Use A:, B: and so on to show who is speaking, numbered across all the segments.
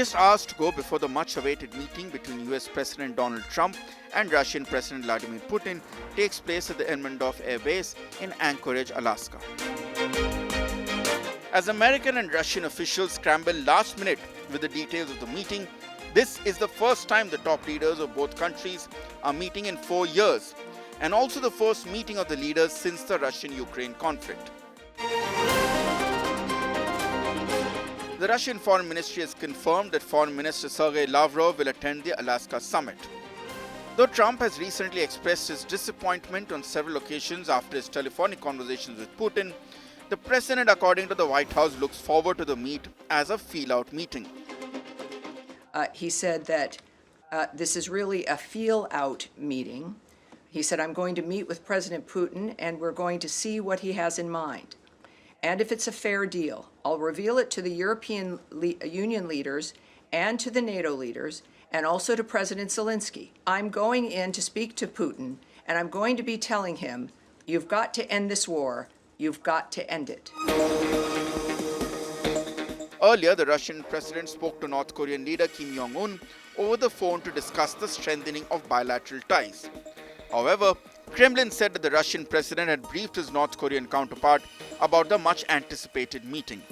A: Just hours to go before the much-awaited meeting between US President Donald Trump and Russian President Vladimir Putin takes place at the Elmendorf Air Base in Anchorage, Alaska. As American and Russian officials scramble last minute with the details of the meeting, this is the first time the top leaders of both countries are meeting in 4 years, and also the first meeting of the leaders since the Russian-Ukraine conflict. The Russian Foreign Ministry has confirmed that Foreign Minister Sergei Lavrov will attend the Alaska summit. Though Trump has recently expressed his disappointment on several occasions after his telephonic conversations with Putin, the president, according to the White House, looks forward to the meet as a feel-out meeting.
B: He said that this is really a feel-out meeting. He said, I'm going to meet with President Putin and we're going to see what he has in mind. And if it's a fair deal, I'll reveal it to the European Union leaders and to the NATO leaders and also to President Zelensky. I'm going in to speak to Putin and I'm going to be telling him, you've got to end this war, you've got to end it.
A: Earlier, the Russian president spoke to North Korean leader Kim Jong-un over the phone to discuss the strengthening of bilateral ties. However, Kremlin said that the Russian president had briefed his North Korean counterpart about the much-anticipated meeting.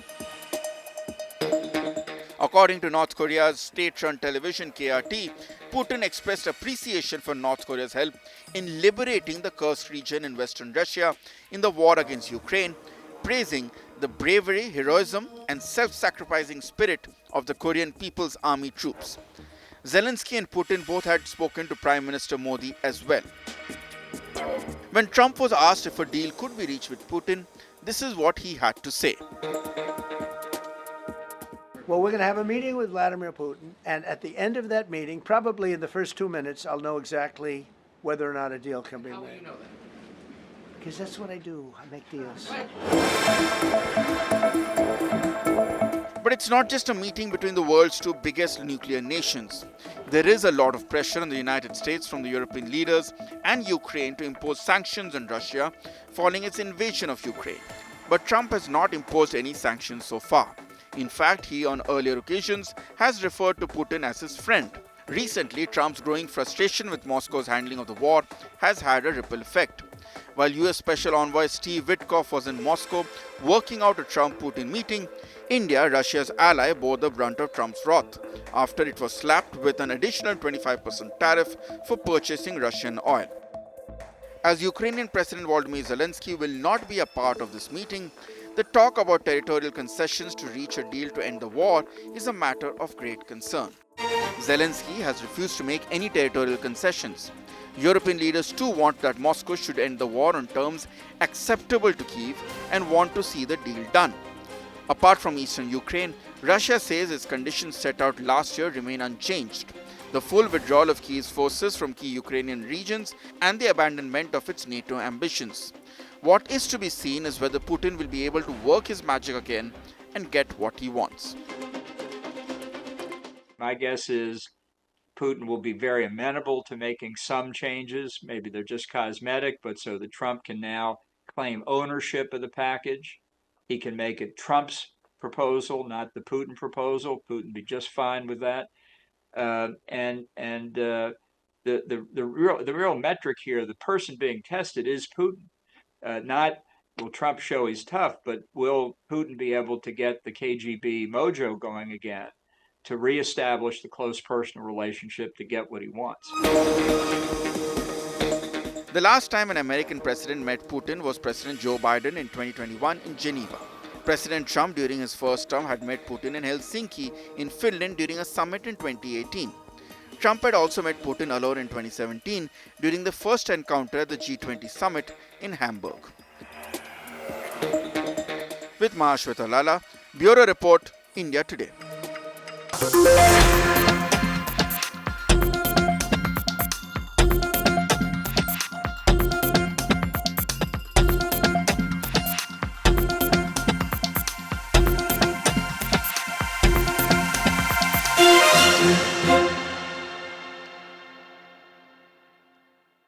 A: According to North Korea's state-run television KRT, Putin expressed appreciation for North Korea's help in liberating the Kursk region in western Russia in the war against Ukraine, praising the bravery, heroism, and self-sacrificing spirit of the Korean People's Army troops. Zelensky and Putin both had spoken to Prime Minister Modi as well. When Trump was asked if a deal could be reached with Putin, this is what he had to say.
C: Well, we're going to have a meeting with Vladimir Putin, and at the end of that meeting, probably in the first 2 minutes, I'll know exactly whether or not a deal can be made.
D: How will you know that?
C: Because that's what I do. I make deals.
A: But it's not just a meeting between the world's two biggest nuclear nations. There is a lot of pressure on the United States from the European leaders and Ukraine to impose sanctions on Russia following its invasion of Ukraine. But Trump has not imposed any sanctions so far. In fact, he on earlier occasions has referred to Putin as his friend. Recently, Trump's growing frustration with Moscow's handling of the war has had a ripple effect. While US Special Envoy Steve Witkoff was in Moscow working out a Trump-Putin meeting, India, Russia's ally, bore the brunt of Trump's wrath after it was slapped with an additional 25% tariff for purchasing Russian oil. As Ukrainian President Vladimir Zelensky will not be a part of this meeting, the talk about territorial concessions to reach a deal to end the war is a matter of great concern. Zelensky has refused to make any territorial concessions. European leaders too want that Moscow should end the war on terms acceptable to Kyiv and want to see the deal done. Apart from eastern Ukraine, Russia says its conditions set out last year remain unchanged. The full withdrawal of Kyiv's forces from key Ukrainian regions and the abandonment of its NATO ambitions. What is to be seen is whether Putin will be able to work his magic again and get what he wants.
D: My guess is Putin will be very amenable to making some changes. Maybe they're just cosmetic, but so that Trump can now claim ownership of the package. He can make it Trump's proposal, not the Putin proposal. Putin be just fine with that. The real metric here, the person being tested, is Putin. Not will Trump show he's tough, but will Putin be able to get the KGB mojo going again to reestablish the close personal relationship to get what he wants?
A: The last time an American president met Putin was President Joe Biden in 2021 in Geneva. President Trump during his first term had met Putin in Helsinki in Finland during a summit in 2018. Trump had also met Putin alone in 2017 during the first encounter at the G20 summit in Hamburg. With Mahashweta Lala, Bureau Report, India Today.